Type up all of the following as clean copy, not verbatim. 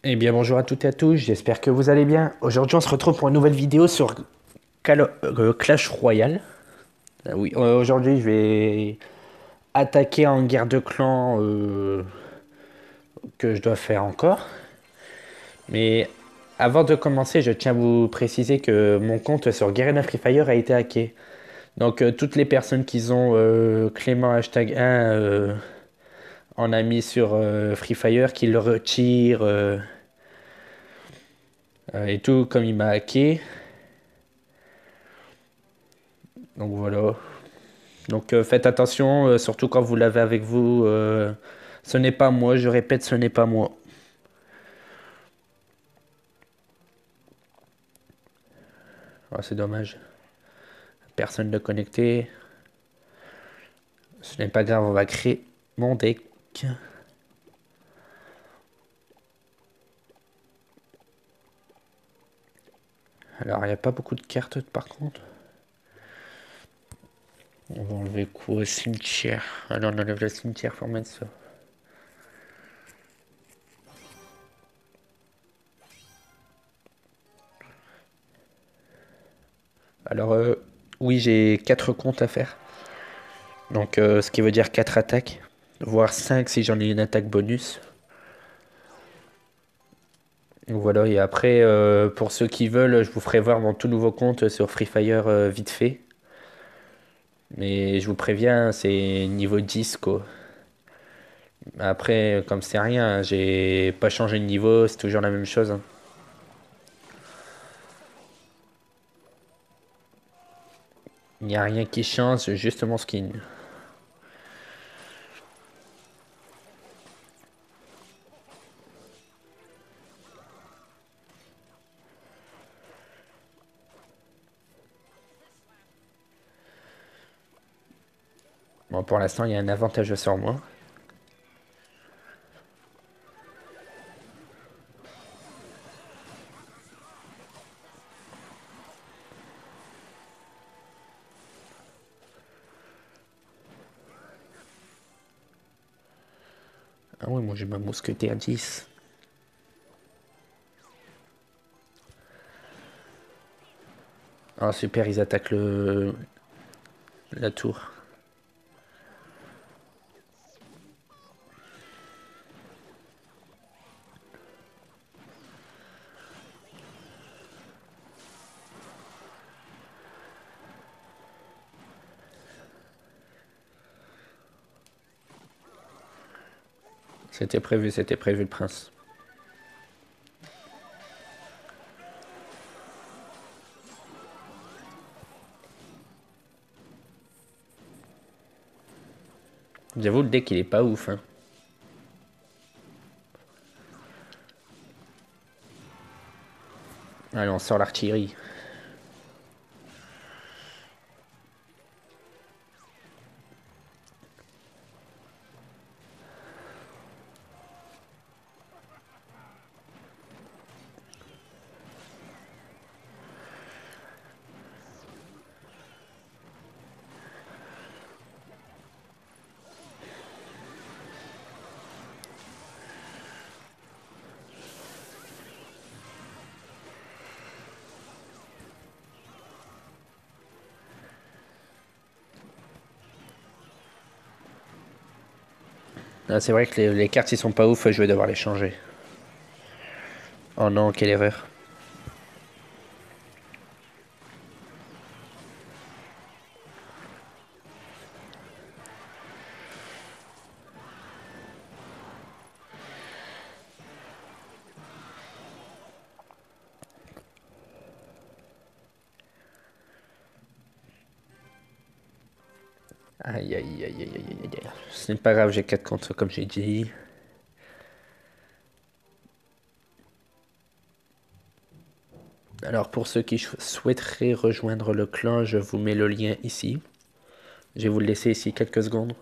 Eh bien bonjour à toutes et à tous, j'espère que vous allez bien. Aujourd'hui on se retrouve pour une nouvelle vidéo sur Clash Royale. Oui, aujourd'hui je vais attaquer en guerre de clans que je dois faire encore. Mais avant de commencer, je tiens à vous préciser que mon compte sur Garena Free Fire a été hacké. Donc toutes les personnes qui ont Clément hashtag 1 en ami sur Free Fire, qui le retirent et tout comme il m'a hacké. Donc voilà. Donc faites attention, surtout quand vous l'avez avec vous. Ce n'est pas moi, je répète, ce n'est pas moi. Ah, c'est dommage. Personne ne connecté. Ce n'est pas grave, on va créer mon deck. Alors, il n'y a pas beaucoup de cartes par contre. On va enlever quoi? Cimetière. Alors, on enlève le cimetière pour mettre ça. Alors, oui, j'ai 4 comptes à faire. Donc, ce qui veut dire 4 attaques. Voire 5 si j'en ai une attaque bonus. Donc voilà, et après, pour ceux qui veulent, je vous ferai voir mon tout nouveau compte sur Free Fire vite fait. Mais je vous préviens, c'est niveau 10 quoi. Après, comme c'est rien, j'ai pas changé de niveau, c'est toujours la même chose, hein. Il n'y a rien qui change, c'est juste mon skin. Bon, pour l'instant, il y a un avantage sur moi. Ah oui, moi j'ai ma mousquetaire 10. Ah super, ils attaquent la tour. C'était prévu le prince. J'avoue, le deck il est pas ouf, hein. Allez, on sort l'artillerie. Ah, c'est vrai que les cartes ils sont pas ouf, je vais devoir les changer. Oh non, quelle erreur. Aïe aïe aïe aïe aïe aïe aïe. Ce n'est pas grave, j'ai 4 contre comme j'ai dit. Alors pour ceux qui souhaiteraient rejoindre le clan, je vous mets le lien ici. Je vais vous le laisser ici quelques secondes.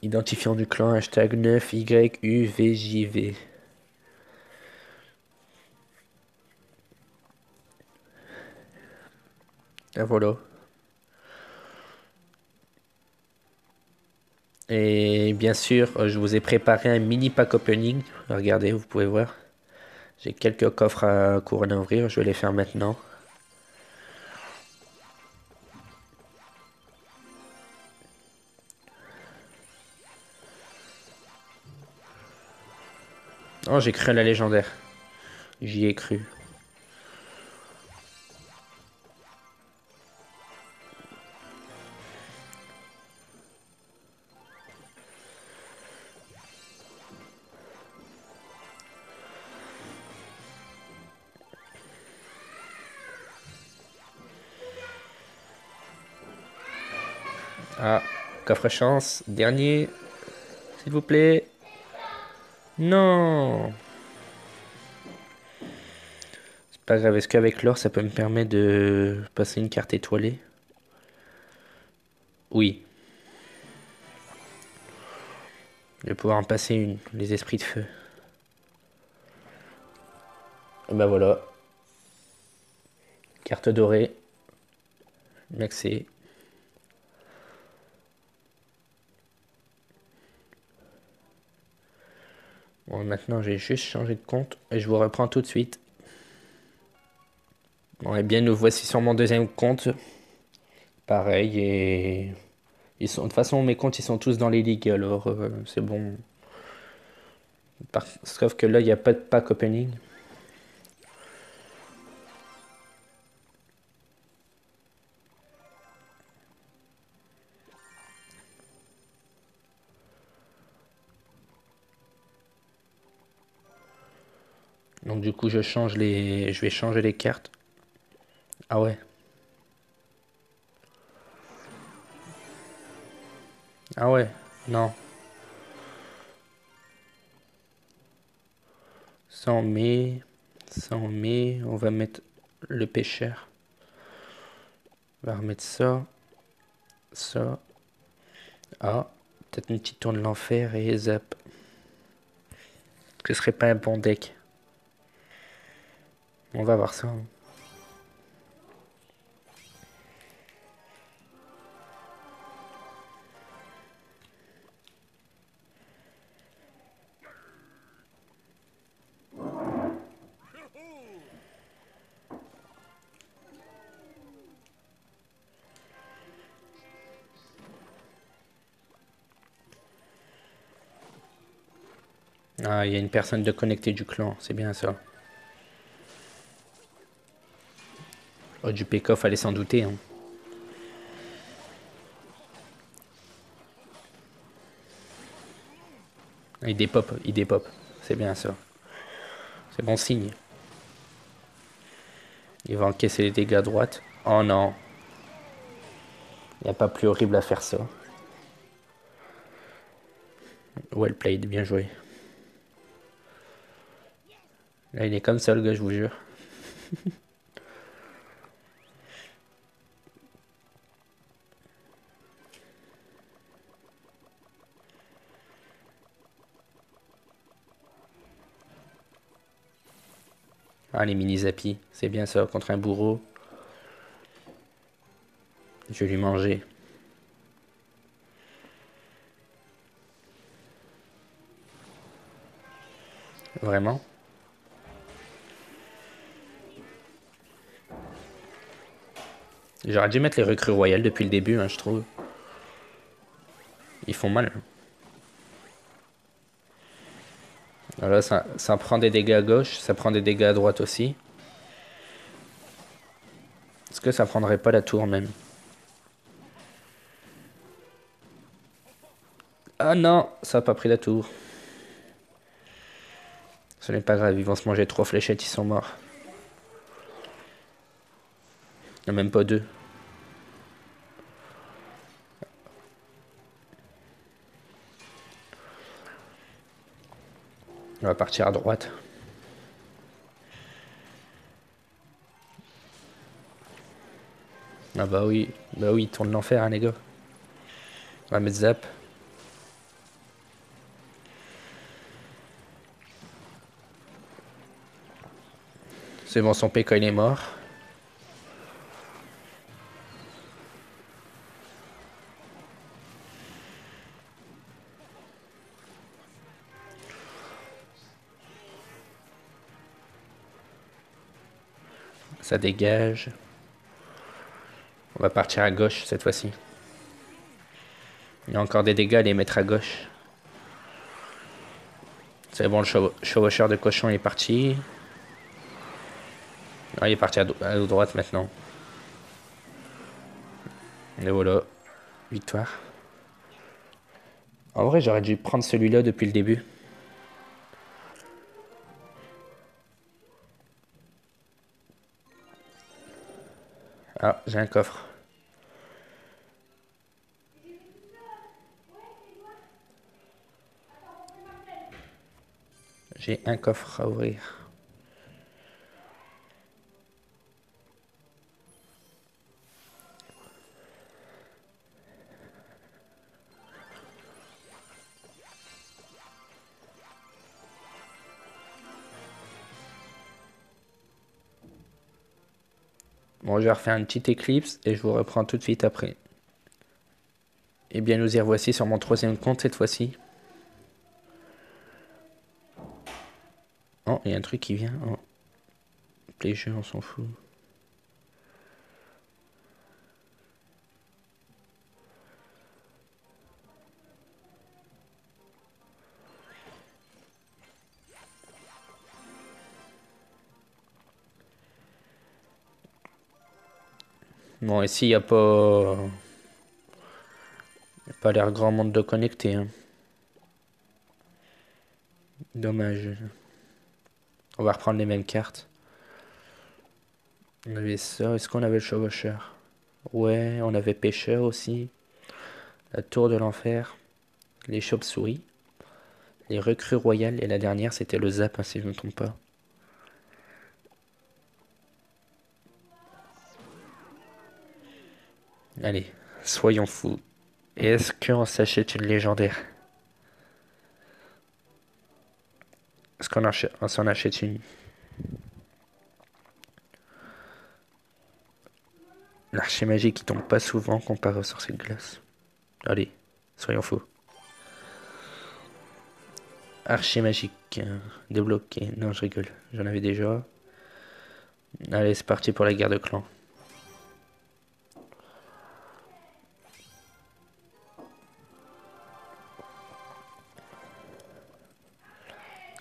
Identifiant du clan, hashtag 9YUVJV. Et voilà. Et bien sûr, je vous ai préparé un mini pack opening. Regardez, vous pouvez voir. J'ai quelques coffres à couronne à ouvrir, je vais les faire maintenant. Oh, j'ai cru à la légendaire. J'y ai cru. Ah, coffre chance. Dernier, s'il vous plaît. Non. C'est pas grave, est-ce qu'avec l'or, ça peut me permettre de passer une carte étoilée? Oui, je vais pouvoir en passer une. Les esprits de feu. Et ben voilà. Carte dorée. Merci. Bon, maintenant, j'ai juste changé de compte. Et je vous reprends tout de suite. Bon, et bien, nous voici sur mon deuxième compte. Pareil, et... de toute façon, mes comptes, ils sont tous dans les ligues, alors c'est bon. Sauf que là, il n'y a pas de pack opening. Donc du coup, je vais changer les cartes. Ah ouais. Ah ouais. Non. Ça on met. Ça on met. On va mettre le pêcheur. On va remettre ça. Ça. Ah. Peut-être une petite tour de l'enfer et zap. Ce serait pas un bon deck. On va voir ça. Ah, il y a une personne de connecté du clan. C'est bien ça. Oh, du PK, fallait s'en douter. Hein. Ah, il dépop. Il dépop. C'est bien ça. C'est bon signe. Il va encaisser les dégâts à droite. Oh non. Il n'y a pas plus horrible à faire ça. Well played, bien joué. Là, il est comme ça, le gars, je vous jure. Ah, les mini zappies, c'est bien ça, contre un bourreau. Je vais lui manger. Vraiment. J'aurais dû mettre les recrues royales depuis le début, hein, je trouve. Ils font mal. Voilà, ça prend des dégâts à gauche, ça prend des dégâts à droite aussi. Est-ce que ça prendrait pas la tour même? Ah non, ça a pas pris la tour. Ce n'est pas grave, ils vont se manger 3 fléchettes, ils sont morts. Il n'y en a même pas 2. On va partir à droite. Ah bah oui, tourne l'enfer, hein, les gars. On va mettre zap. C'est bon, son PK il est mort. Ça dégage. On va partir à gauche cette fois-ci. Il y a encore des dégâts à les mettre à gauche. C'est bon, le chevaucheur de cochon est parti. Ah, il est parti à droite maintenant. Et voilà. Victoire. En vrai, j'aurais dû prendre celui-là depuis le début. Ah, j'ai un coffre. J'ai un coffre à ouvrir. Bon, je vais refaire une petite éclipse et je vous reprends tout de suite après. Et bien, nous y revoici sur mon troisième compte cette fois-ci. Oh, il y a un truc qui vient. Oh. Les jeux, on s'en fout. Bon, ici, il n'y a pas... Y a pas l'air grand monde de connecté. Hein. Dommage. On va reprendre les mêmes cartes. On avait ça. Est-ce qu'on avait le chevaucheur? Ouais, on avait pêcheur aussi. La tour de l'enfer. Les chauves-souris. Les recrues royales. Et la dernière, c'était le zap, hein, si je ne me trompe pas. Allez, soyons fous. Est-ce qu'on s'achète une légendaire? Est-ce qu'on s'en achète une? L'archer magique qui tombe pas souvent comparé aux sorciers de glace. Allez, soyons fous. Archer magique. Débloqué. Non, je rigole. J'en avais déjà. Allez, c'est parti pour la guerre de clan.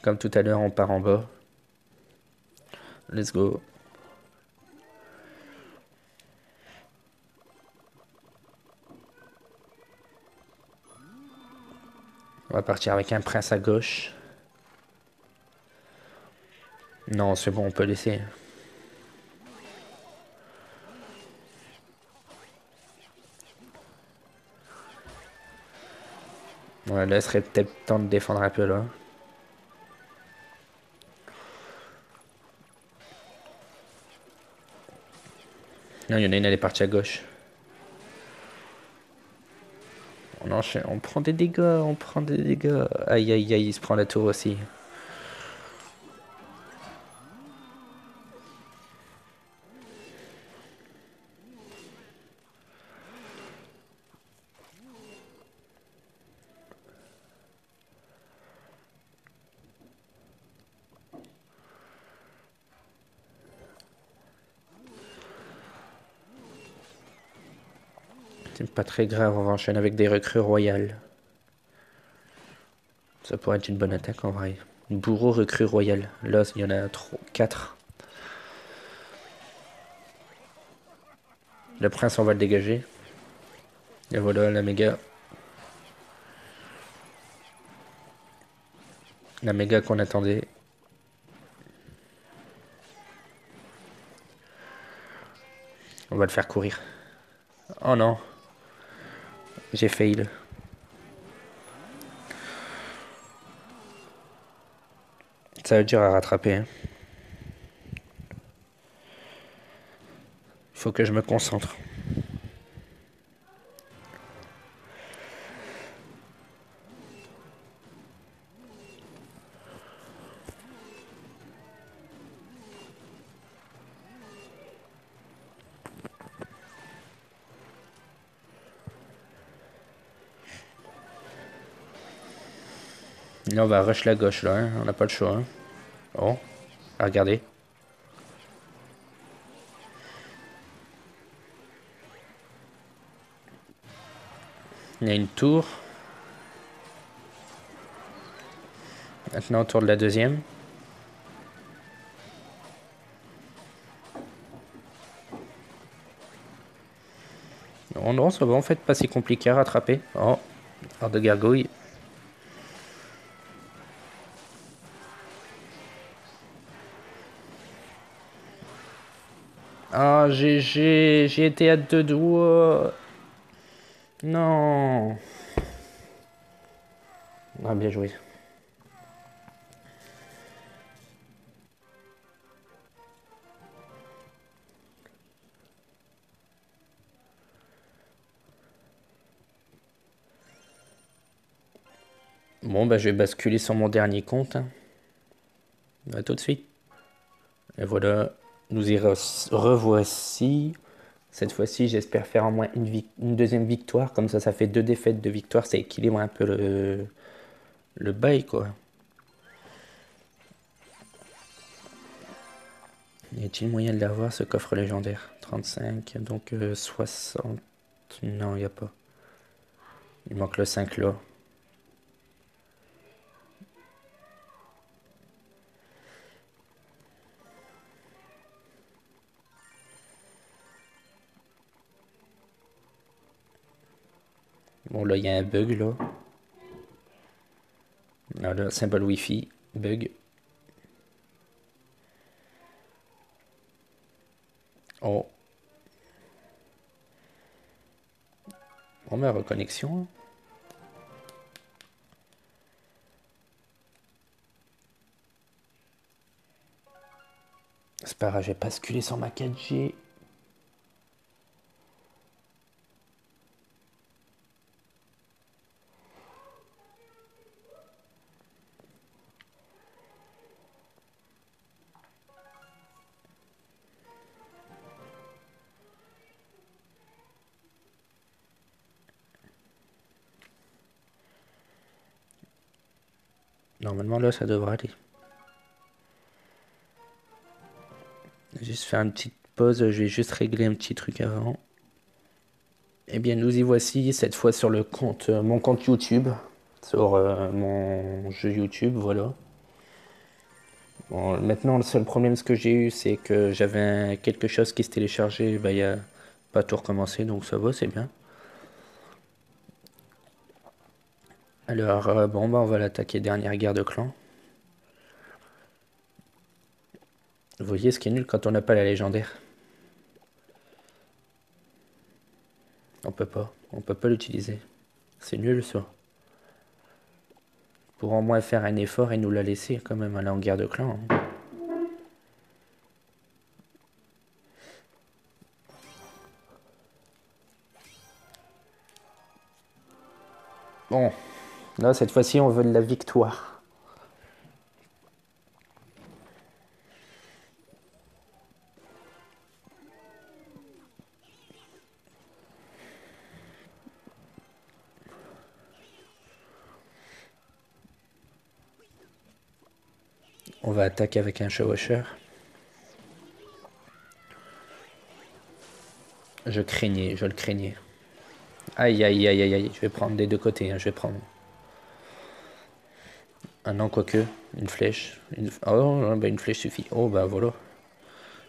Comme tout à l'heure, on part en bas. Let's go. On va partir avec un prince à gauche. Non, c'est bon, on peut laisser. Ouais, là, il serait peut-être temps de défendre un peu là. Non, il y en a une, elle est partie à gauche. On enchaîne, on prend des dégâts, on prend des dégâts. Aïe, aïe, aïe, il se prend la tour aussi. C'est pas très grave, on va enchaîner avec des recrues royales. Ça pourrait être une bonne attaque en vrai. Bourreau recrue royale. Là, il y en a 4. Le prince, on va le dégager. Et voilà, la méga. La méga qu'on attendait. On va le faire courir. Oh non. J'ai fail. Ça va être dur à rattraper. Hein. Faut que je me concentre. Là, on va rush la gauche, là. Hein. On n'a pas le choix. Hein. Oh, regardez. Il y a une tour. Maintenant, autour de la deuxième. Non, non, ça va en fait pas si compliqué à rattraper. Oh, hors de gargouille. Ah, j'ai été à deux doigts. Non. Ah, bien joué. Bon, bah, je vais basculer sur mon dernier compte, hein. À tout de suite. Et voilà, nous y revoici. Cette fois-ci, j'espère faire au moins une deuxième victoire. Comme ça fait deux défaites de victoire. Ça équilibre un peu le bail, quoi. Y a-t-il moyen de l'avoir, ce coffre légendaire? 35, donc 60. Non, il n'y a pas. Il manque le 5 là. Bon, là, il y a un bug, là. Voilà, symbole Wi-Fi, bug. Oh. Bon, mais reconnexion. C'est pas grave, je vais basculer sur ma 4G. Normalement, là, ça devrait aller. Juste faire une petite pause, je vais juste régler un petit truc avant. Eh bien, nous y voici, cette fois sur le compte, mon compte YouTube, sur mon jeu YouTube, voilà. Bon, maintenant, le seul problème ce que j'ai eu, c'est que j'avais quelque chose qui se téléchargeait, bah, il n'y a pas tout recommencé, donc ça va, c'est bien. Alors, bon, bah, on va l'attaquer, dernière guerre de clans. Vous voyez ce qui est nul quand on n'a pas la légendaire. On peut pas l'utiliser. C'est nul ça. Pour au moins faire un effort et nous la laisser quand même aller en guerre de clan, hein. Bon, là cette fois-ci on veut de la victoire. On va attaquer avec un chevaucheur. Je le craignais. Aïe aïe aïe aïe aïe, je vais prendre des deux côtés, hein, je vais prendre. Ah non, quoique, une flèche. Oh, bah une flèche suffit. Oh bah voilà.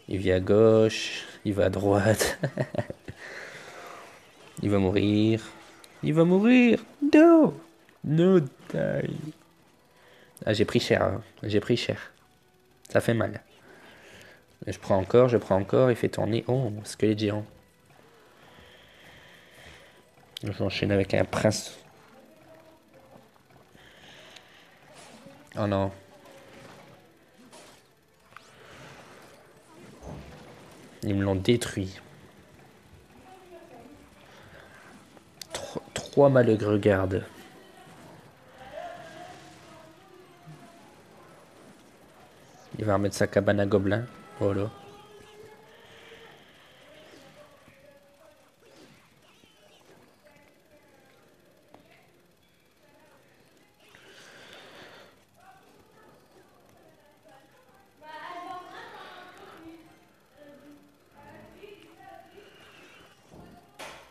Il vient à gauche, il va à droite. Il va mourir. Il va mourir. No. No die. Ah, j'ai pris cher, hein. J'ai pris cher. Ça fait mal. Je prends encore, il fait tourner. Oh, squelette géant. J'enchaîne avec un prince. Oh non. Ils me l'ont détruit. Trois malheureux gardes. Il va remettre sa cabane à gobelins. Voilà.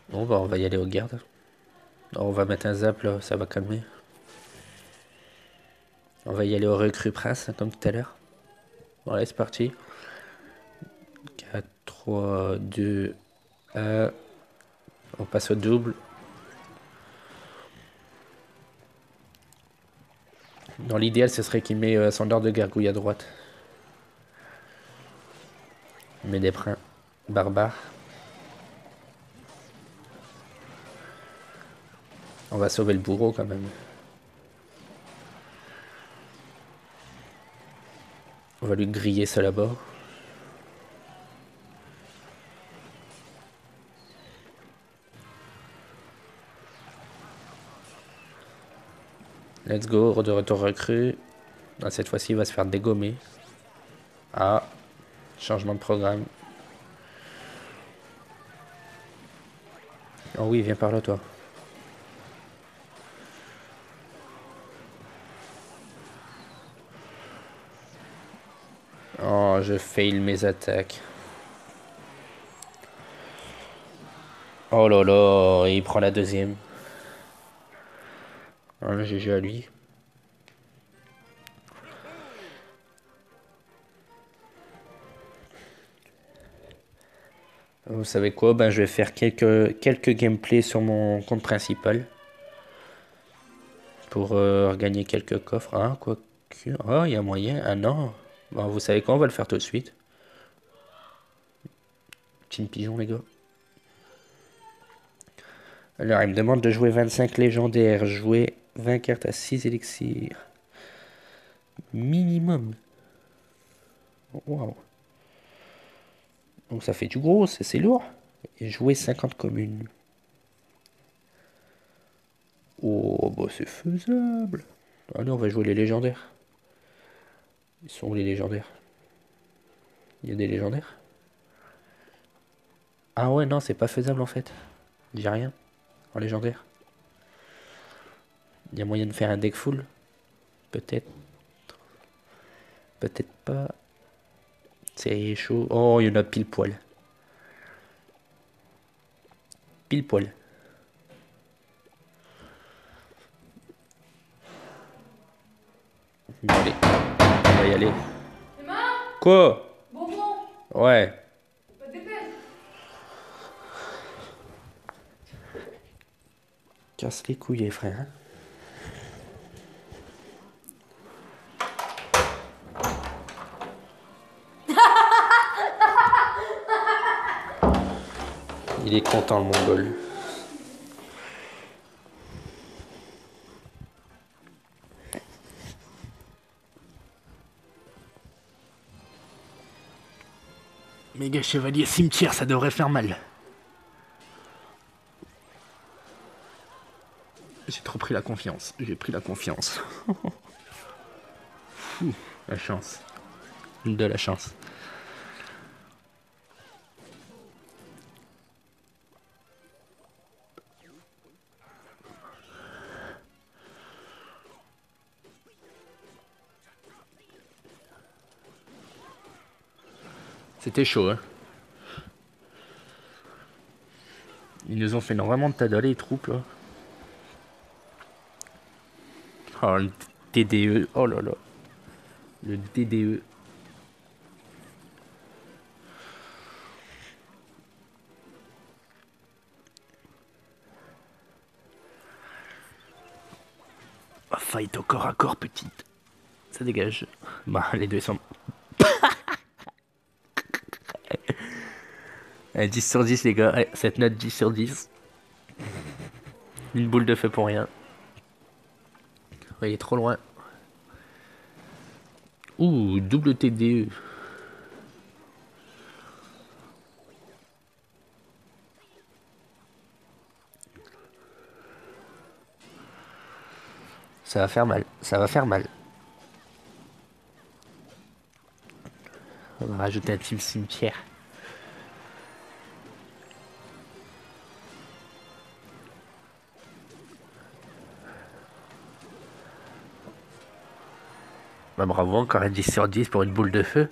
Bon, bah on va y aller aux gardes. On va mettre un zap là, ça va calmer. On va y aller au recrue prince, comme tout à l'heure. Bon, allez, c'est parti. 4, 3, 2, 1. On passe au double. Dans l'idéal, ce serait qu'il met Sandor de Gargouille à droite. Il met des brins barbares. On va sauver le bourreau quand même. On va lui griller ça là-bas. Let's go, de retour recrue. Ah, cette fois-ci, il va se faire dégommer. Ah, changement de programme. Oh oui, viens par là, toi. Oh, je fail mes attaques. Oh là là, il prend la deuxième. Oh, GG à lui. Vous savez quoi? Ben, je vais faire quelques gameplays sur mon compte principal. Pour regagner quelques coffres. Ah, quoi que... Oh, il y a moyen. Ah non. Bon, vous savez quoi? On va le faire tout de suite. Team Pigeon, les gars. Alors, il me demande de jouer 25 légendaires. Jouer 20 cartes à 6 élixirs. Minimum. Waouh. Donc ça fait du gros, c'est lourd. Et jouer 50 communes. Oh, bah c'est faisable. Allez, on va jouer les légendaires. Ils sont où les légendaires? Il y a des légendaires? Ah ouais, non, c'est pas faisable en fait. J'ai rien en légendaire. Il y a moyen de faire un deck full? Peut-être. Peut-être pas. C'est chaud. Oh, il y en a pile poil. Pile poil. Bon, allez, on va y aller. Emma, Quoi? bonbon, Ouais. pas de dépêche. Casse les couilles, frère. Il est content, le mongol. Méga chevalier cimetière, ça devrait faire mal. J'ai trop pris la confiance. J'ai pris la confiance. La chance. De la chance. C'était chaud, hein. Ils nous ont fait énormément de tas les troupes, là. Oh, le DDE. Oh là là. Le DDE. Fight au corps à corps, petite. Ça dégage. Bah, les deux sont... 10 sur 10, les gars. Allez, cette note 10 sur 10. Une boule de feu pour rien. Ouais, il est trop loin. Ouh, double TDE. Ça va faire mal. Ça va faire mal. On va rajouter un team cimetière. Bah bravo, encore un 10 sur 10 pour une boule de feu.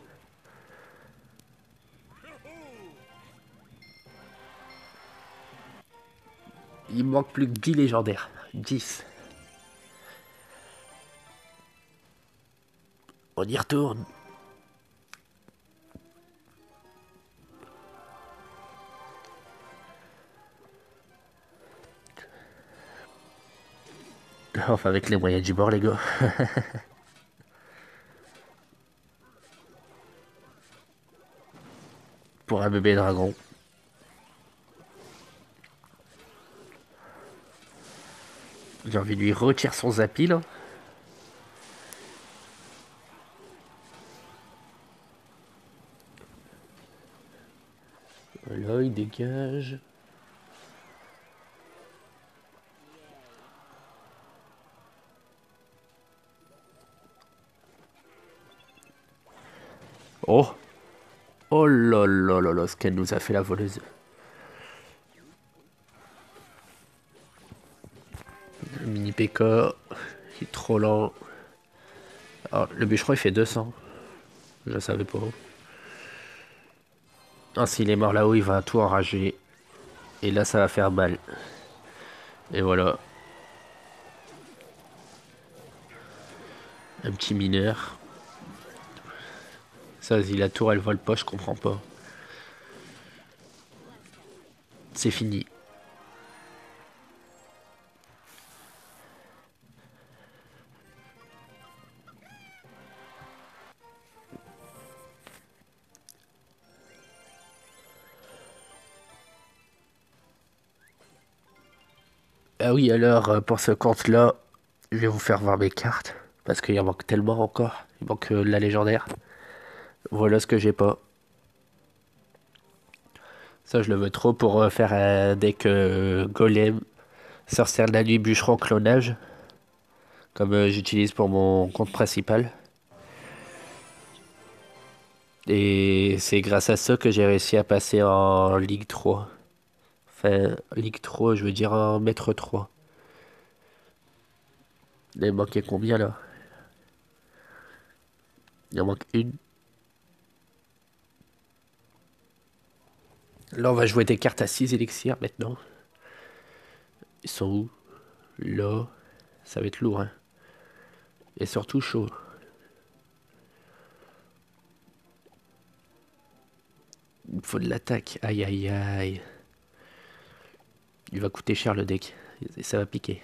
Il me manque plus que 10 légendaires. 10. On y retourne. Enfin, avec les moyens du bord, les gars. Pour un bébé dragon. J'ai envie de lui retirer son zapi, là. Voilà, il dégage. Oh! Oh là là là là, ce qu'elle nous a fait la voleuse. Le mini PK, il est trop lent. Ah, le bûcheron il fait 200. Je savais pas. Ah, s'il est mort là-haut, il va tout enrager. Et là, ça va faire mal. Et voilà. Un petit mineur. Ça, vas-y, la tour, elle vole pas, je comprends pas. C'est fini. Ah oui, alors, pour ce compte-là, je vais vous faire voir mes cartes. Parce qu'il en manque tellement encore. Il manque la légendaire. Voilà ce que j'ai pas. Ça, je le veux trop pour faire un deck golem, sorcière de la nuit, bûcheron, clonage. Comme j'utilise pour mon compte principal. Et c'est grâce à ça que j'ai réussi à passer en Ligue 3. Enfin, Ligue 3, je veux dire en Maître 3. Il manquait combien là? Il en manque une. Là, on va jouer des cartes à 6 élixirs maintenant. Ils sont où? Là. Ça va être lourd, hein. Et surtout chaud. Il me faut de l'attaque. Aïe aïe aïe. Il va coûter cher le deck. Et ça va piquer.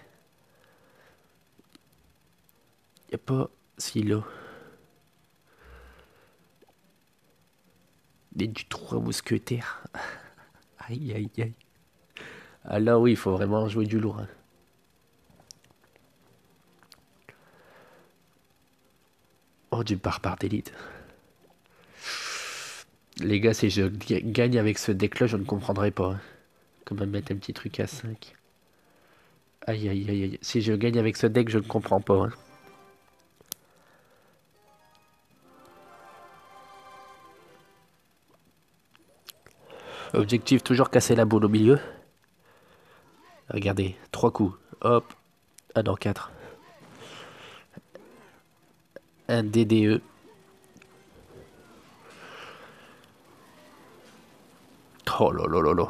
Y a pas silo. Mais du 3 mousquetaires. Aïe aïe aïe. Ah là oui, il faut vraiment jouer du lourd, hein. Oh, du barbare d'élite. Les gars, si je gagne avec ce deck-là, je ne comprendrai pas, hein. Comment mettre un petit truc à 5. Aïe aïe aïe aïe. Si je gagne avec ce deck, je ne comprends pas, hein. Objectif, toujours casser la boule au milieu. Regardez, 3 coups. Hop. Ah non, 4. Un DDE. Oh là là là là.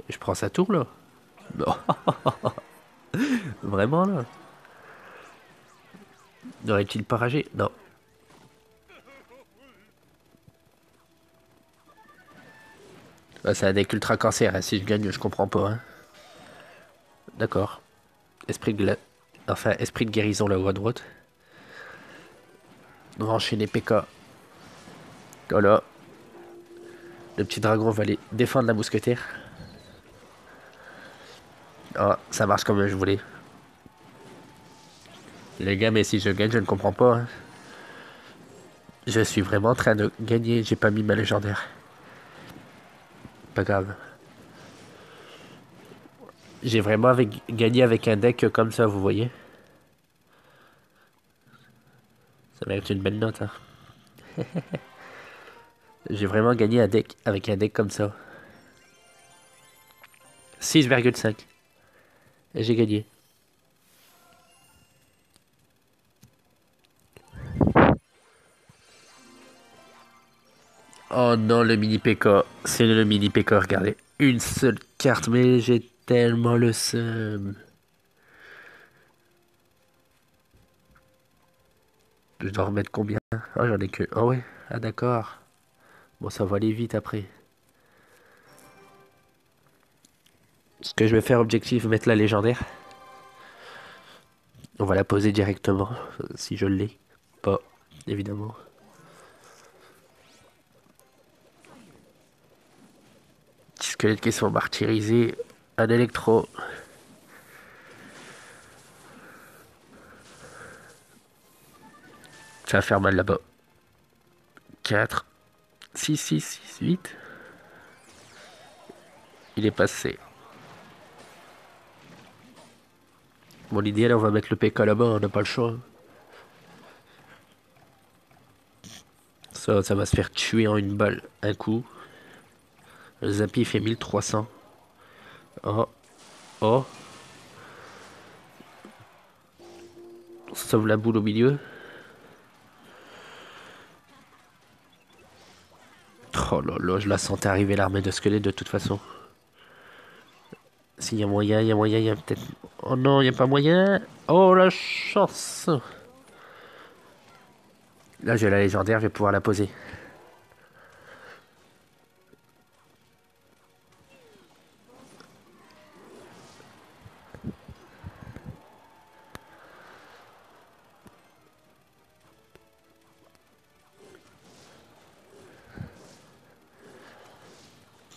Je prends sa tour là. Non. Vraiment là. N'aurait-il pas ragé? Non. Bah, c'est un deck ultra cancer, hein. Si je gagne, je comprends pas, hein. D'accord. Esprit de Enfin, esprit de guérison là-haut à droite. On va enchaîner PK. Voilà. Le petit dragon va aller défendre la mousquetaire. Ah, ça marche comme je voulais. Les gars, mais si je gagne, je ne comprends pas, hein. Je suis vraiment en train de gagner. J'ai pas mis ma légendaire. Pas grave. J'ai vraiment gagné avec un deck comme ça, vous voyez. Ça mérite une belle note, hein. J'ai vraiment gagné un deck avec un deck comme ça. 6,5. Et j'ai gagné. Oh non, le mini PK. C'est le mini PK, regardez. Une seule carte, mais j'ai tellement le seum. Je dois remettre combien? Oh, j'en ai que. Oh ouais. Ah d'accord. Bon, ça va aller vite après. Ce que je vais faire objectif, mettre la légendaire. On va la poser directement, si je l'ai. Pas, évidemment. Petits squelettes qui sont martyrisés. Un électro. Ça va faire mal là-bas. 4, 6, 6, 6, 8. Il est passé. Bon, l'idéal, on va mettre le PK là-bas, on n'a pas le choix. Ça va se faire tuer en une balle. Un coup. Le Zappy fait 1300. Oh, oh. On sauve la boule au milieu. Oh là là, je la sentais arriver l'armée de squelettes de toute façon. S'il y a moyen, il y a moyen, il y a peut-être... Oh non, il n'y a pas moyen. Oh la chance. Là, j'ai la légendaire, je vais pouvoir la poser.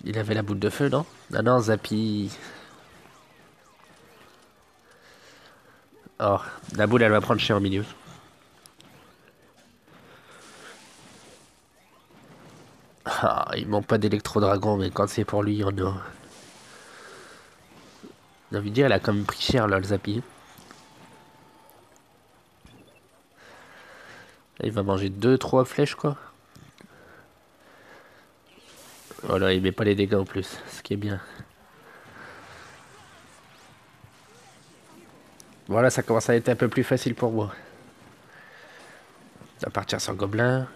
Il avait la boule de feu, non? Ah non, Zappy. Oh, la boule, elle va prendre cher au milieu. Ah, il manque pas d'électro-dragon, mais quand c'est pour lui, on a... J'ai envie de dire, elle a quand même pris cher, là, le Zappy. Il va manger 2-3 flèches, quoi. Voilà, il met pas les dégâts en plus, ce qui est bien. Voilà, ça commence à être un peu plus facile pour moi. On va partir sur Gobelin.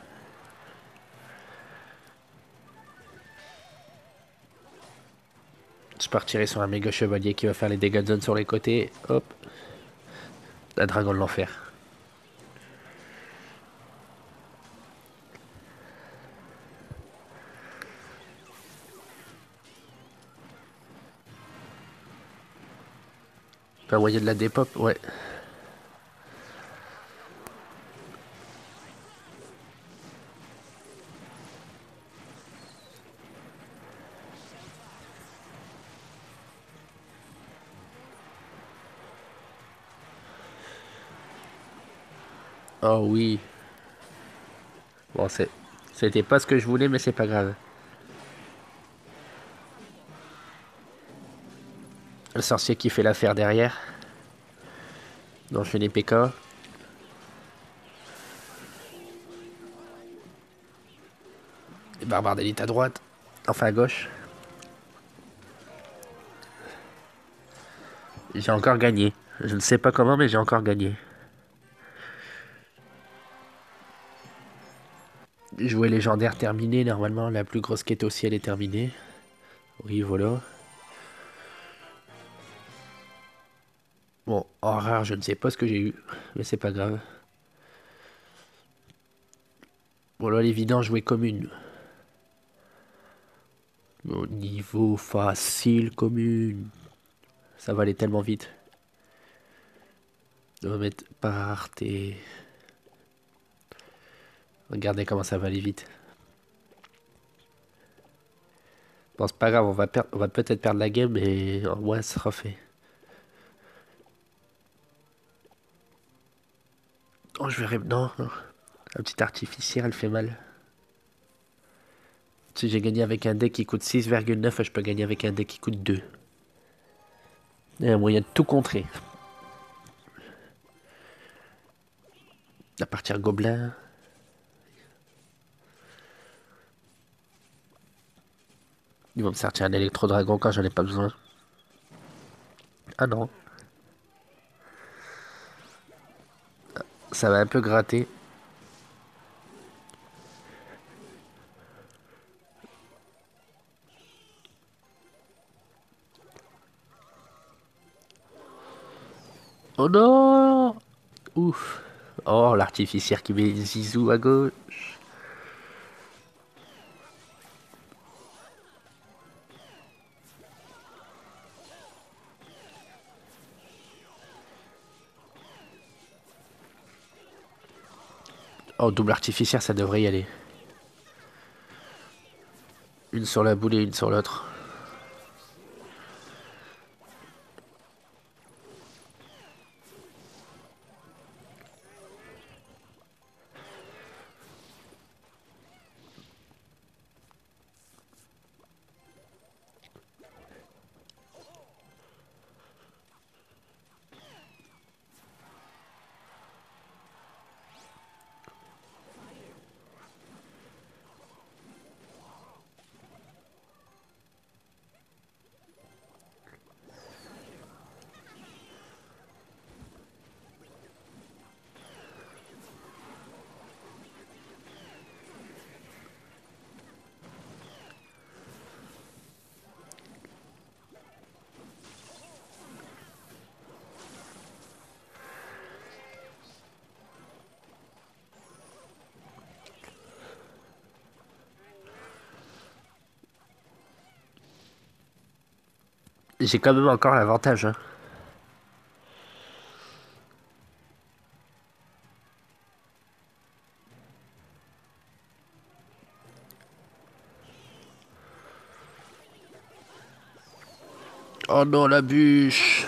Je partirai sur un méga chevalier qui va faire les dégâts de zone sur les côtés. Hop. Un dragon de l'enfer. Pas moyen de la dépop, ouais. Oh oui. Bon, c'était pas ce que je voulais, mais c'est pas grave. Le sorcier qui fait l'affaire derrière. Donc je fais des PK. Les barbares d'élite à droite. Enfin à gauche. J'ai encore gagné. Je ne sais pas comment, mais j'ai encore gagné. Jouer légendaire terminé. Normalement, la plus grosse quête aussi, elle est terminée. Oui, voilà. Bon, en rare, je ne sais pas ce que j'ai eu. Mais c'est pas grave. Bon, là, l'évident, jouer commune. Au niveau facile, commune. Ça va aller tellement vite. On va mettre part et... Regardez comment ça va aller vite. Bon, c'est pas grave, on va peut-être perdre la game, mais au moins, ça sera fait. Oh, je verrai... Non, non. Un petit artificiel, elle fait mal. Si j'ai gagné avec un deck qui coûte 6,9, je peux gagner avec un deck qui coûte 2. Il y a un moyen de tout contrer. À partir gobelin. Ils vont me sortir un électro-dragon quand j'en ai pas besoin. Ah non. Ça va un peu gratter. Oh non! Ouf! Oh, l'artificière qui met Zizou à gauche. Oh, double artificière, ça devrait y aller. Une sur la boule et une sur l'autre. J'ai quand même encore l'avantage, hein. Oh non, la bûche!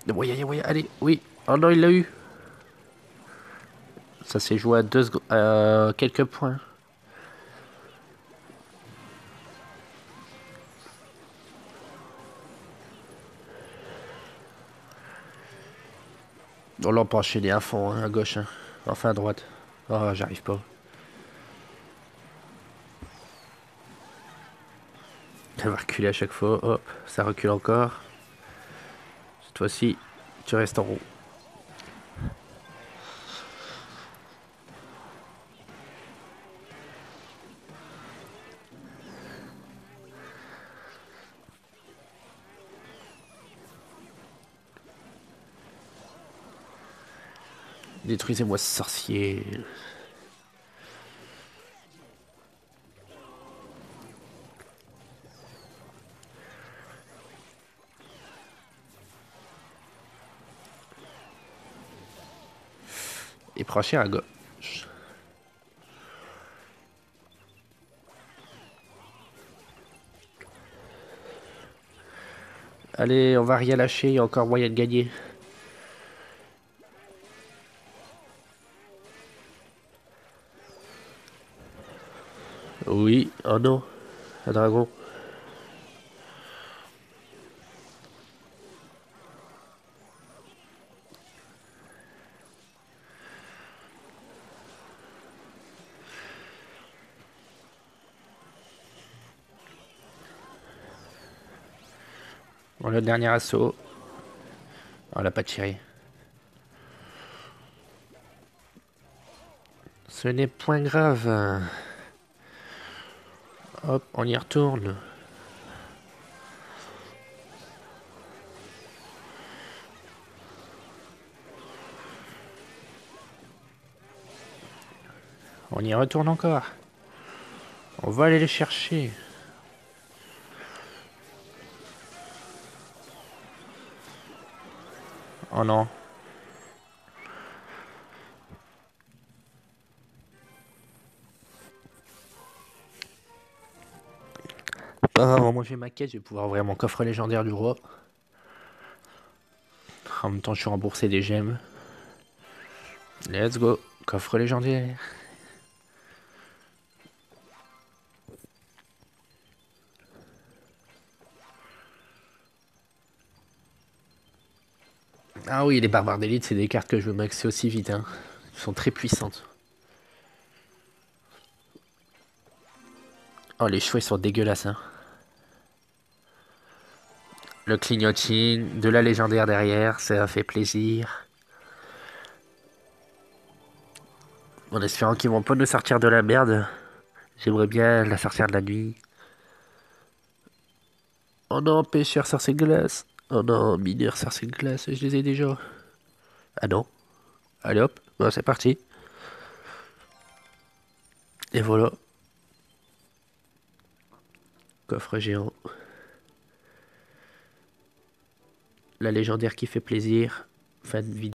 Oui, allez, oui. Oh non, il l'a eu. Ça s'est joué à quelques points. Oh là, on peut enchaîner à fond, hein, à gauche, hein. Enfin à droite. Oh, j'arrive pas. Elle va reculer à chaque fois. Hop, ça recule encore. Cette fois-ci, tu restes en rond. Détruisez-moi ce sorcier. Et prochain à gauche. Allez, on va rien lâcher, il y a encore moyen de gagner. Oui, oh non, un dragon. Bon, le dernier assaut. On l'a pas tiré. Ce n'est point grave. Hop, on y retourne. On y retourne encore. On va aller les chercher. Oh non. Ah, moi j'ai ma quête, je vais pouvoir ouvrir mon coffre légendaire du roi. En même temps, je suis remboursé des gemmes. Let's go. Coffre légendaire. Ah oui, les barbares d'élite, c'est des cartes que je veux maxer aussi vite, hein. Elles sont très puissantes. Oh, les cheveux, ils sont dégueulasses, hein. Le clignoting, de la légendaire derrière, ça fait plaisir. En espérant qu'ils vont pas nous sortir de la merde. J'aimerais bien la sortir de la nuit. Oh non, pêcheur sorcier de glace. Oh non, mineur sorcier de glace, je les ai déjà. Ah non. Allez hop, bon, c'est parti. Et voilà, coffre géant. La légendaire qui fait plaisir. Fin de vidéo.